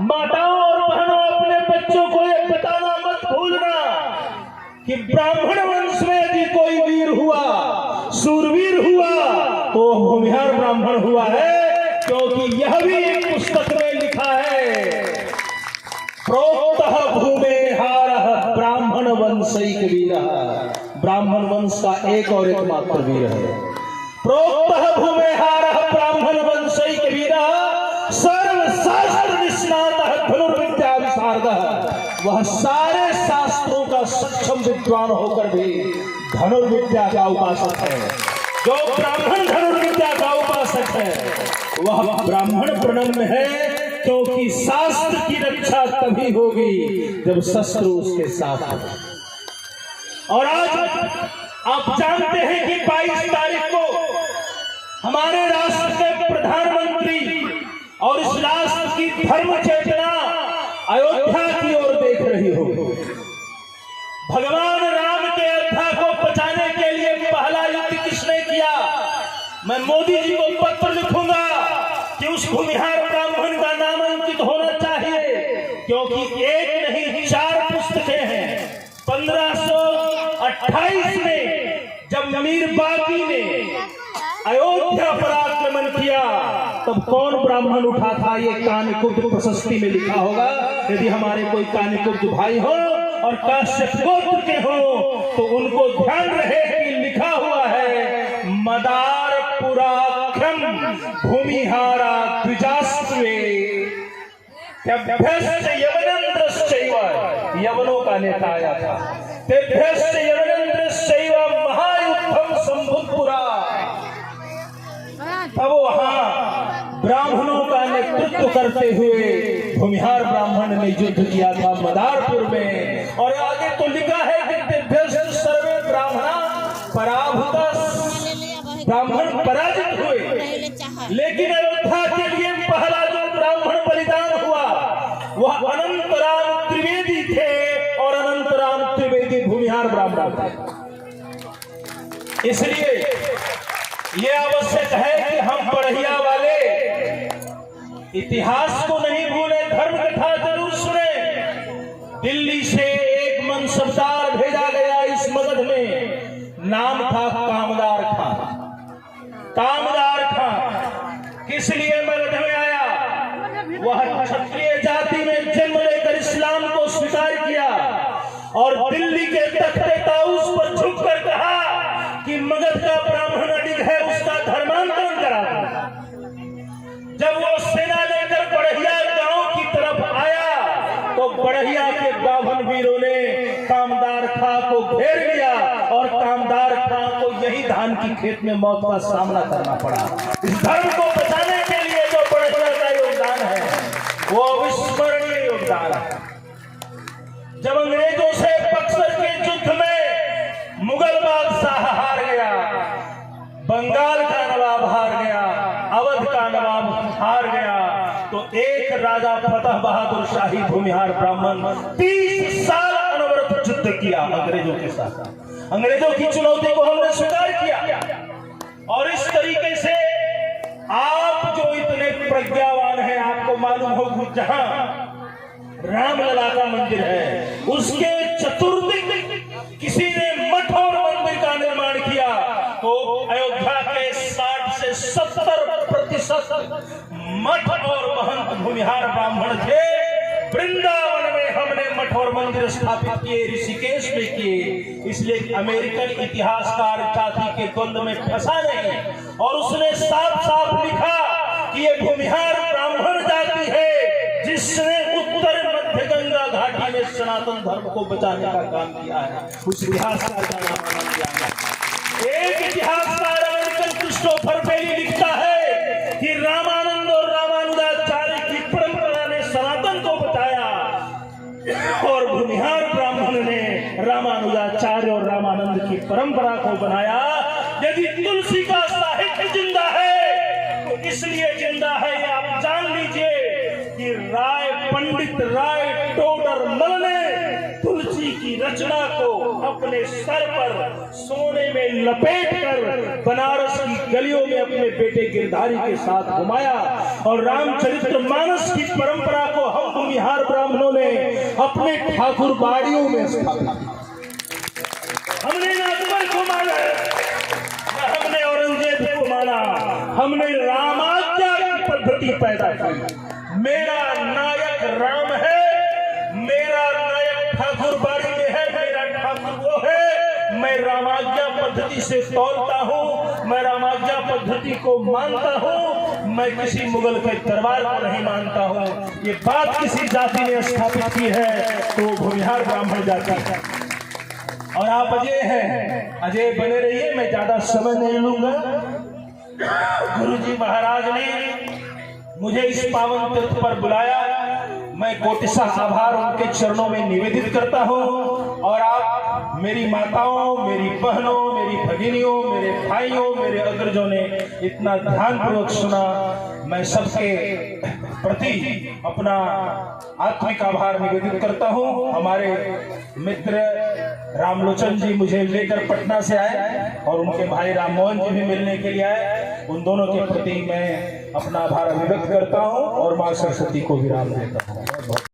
माताओं और बहनों, अपने बच्चों को ये बताना मत भूलना कि ब्राह्मण वंश में यदि कोई वीर हुआ, सूरवीर हुआ, तो भूमिहार ब्राह्मण हुआ है। क्योंकि यह भी एक पुस्तक में लिखा है, प्रोक्तः भूमेहारः ब्राह्मण वंशैक वीरः। ब्राह्मण वंश का एक और एकमात्र वीर है। प्रोक्तः भूमेहारः ब्राह्मण वंशैक वीरः सर्वशास्त्र निष्णातः धनुर्विद्या विशारदः। वह सारे शास्त्रों का सक्षम विद्वान होकर भी धनुर्विद्या का उपासक है। जो ब्राह्मण धनुर्विद्या का उपासक है वह ब्राह्मण प्रणम्य है, क्योंकि शास्त्र की रक्षा तभी होगी जब शस्त्र उसके साथ हो। और आज आप जानते हैं कि 22 तारीख को हमारे राष्ट्र के प्रधानमंत्री और इस राष्ट्र की धर्म चेतना अयोध्या की ओर देख रही हो। भगवान राम के अयोध्या को बचाने के लिए पहला युद्ध किसने किया? मैं मोदी जी को पत्र लिखूंगा कि उस भूमिहार ब्राह्मण का नाम अंकित होना चाहिए, क्योंकि एक नहीं 4 पुस्तकें हैं। 1528 में जब मीर बाकी ने अयोध्या पर आक्रमण किया, तब कौन ब्राह्मण उठा था? ये कानिकुब्ज प्रशस्ति में लिखा होगा। यदि हमारे कोई कानिकुब्ज भाई हो और काश्यप गोत्र के हो तो उनको ध्यान रहे कि लिखा हुआ है, मदार पुराक्रम भूमिहारा द्विजास्त्रे तेभ्यश्च यवनेन्द्रश्चैव। यवनों का नेता आया था। तेभ्यश्च यवनेन्द्रश्चैव महायुद्धम संभुतपुरा। तब वहां ब्राह्मणों का नेतृत्व करते हुए भूमिहार ब्राह्मण ने युद्ध किया था मदारपुर में। और आगे तो लिखा है कि तेभ्यश्च सर्वे ब्राह्मणा पराभूता। ब्राह्मण पराजित हुए, लेकिन अयोध्या के लिए पहला जो ब्राह्मण बलिदान हुआ वह अनंतराम त्रिवेदी थे, और अनंतराम त्रिवेदी भूमिहार ब्राह्मण थे। इसलिए यह आवश्यक है कि हम पढ़िया वाले इतिहास को नहीं भूले, धर्म कथा जरूर सुने। दिल्ली से एक मनसबदार भेजा गया इस मगध में, नाम था कामदार खां। कामदार खां किस लिए मगध में आया? वह क्षत्रिय जाति में जन्म लेकर इस्लाम को स्वीकार किया और दिल्ली के तख्ते ताऊस पर झुककर कहा कि मगध का ब्राह्मण अडिग है, उसका धर्मांतरण करा। जब वो सेना लेकर बढ़िया गांव की तरफ आया तो बढ़िया के बाभन वीरों ने कामदार खां को घेर लिया और कामदार खां को यही धान की खेत में मौत का सामना करना पड़ा। इस धर्म को बचाने के लिए जो बढ़िया का योगदान है वो अविस्मरणीय योगदान है। जब अंग्रेजों से बक्सर के युद्ध में मुगल बादशाह हार गया, बंगाल का नवाब हार गया, अवध का नवाब हार गया, तो एक राजा फतेह बहादुर शाही भूमिहार ब्राह्मण 30 साल अनवरत युद्ध किया अंग्रेजों के साथ। अंग्रेजों की चुनौती को हमने स्वीकार किया। और इस तरीके से आप जो इतने प्रज्ञावान हैं, आपको मालूम हो जहां रामलला का मंदिर है उसके चतुर्दिक किसी ने मठ और मंदिर का निर्माण किया, तो अयोध्या के 60 से 70% मठ और महंत भूमिहार ब्राह्मण थे। वृंदावन में हमने मठ और मंदिर स्थापित किए, ऋषिकेश में किए। इसलिए अमेरिकन इतिहासकार जाति के द्वंद्व में फंसा नहीं, और उसने साफ साफ लिखा कि ये भूमिहार ब्राह्मण जाति है जिसने उत्तर मध्य गंगा घाटी में सनातन धर्म को बचाने का काम किया है। उस इतिहासकार का नाम लिया गया। एक इतिहासकार अमेरिकन क्रिस्टोफर बेली लिखता है कि रामानंद और रामानुजाचार्य की परंपरा ने सनातन को बचाया, और भूमिहार ब्राह्मण ने रामानुजाचार्य और रामानंद की परंपरा को बनाया। यदि तुलसी का साहित्य जिंदा है तो इसलिए जिंदा है, ये आप जान लीजिए कि पंडित राय टोडर मल ने तुलसी की रचना को अपने सर पर सोने में लपेटकर बनारस की गलियों में अपने बेटे गिरधारी के साथ घुमाया, और रामचरितमानस की परंपरा को हम भूमिहार ब्राह्मणों ने अपने ठाकुर बाड़ियों में स्थापित किया। हमने न अकबर को माना, न हमने औरंगजेब को माना, हमने रामाज्ञा की पद्धति पैदा की। मेरा नायक राम है, मेरा नायक ठाकुर बाड़ी में है, मेरा ठाकुर वो है। मैं रामाज्ञा पद्धति से तौलता हूँ, मैं रामाज्ञा पद्धति को मानता हूँ, मैं किसी मुगल के दरबार को नहीं मानता हूँ। ये बात किसी जाति ने स्थापित की है तो भूमिहार ब्राह्मण जाति है। और आप अजय हैं, अजय बने रहिए, मैं ज्यादा समय नहीं लूंगा। गुरुजी महाराज ने मुझे इस पावन तीर्थ पर बुलाया, मैं कोटिशः आभार उनके चरणों में निवेदित करता हूँ। और आप मेरी माताओं, मेरी बहनों, मेरी भगिनियों, मेरे भाइयों, मेरे अग्रजों ने इतना ध्यानपूर्वक सुना, मैं सबके प्रति अपना आत्मिक आभार निवेदित करता हूँ। हमारे मित्र रामलोचन जी मुझे लेकर पटना से आए और उनके भाई राममोहन जी भी मिलने के लिए आए। उन दोनों के प्रति मैं अपना आभार अभिव्यक्त करता हूँ और मां सरस्वती को विराम देता हूँ।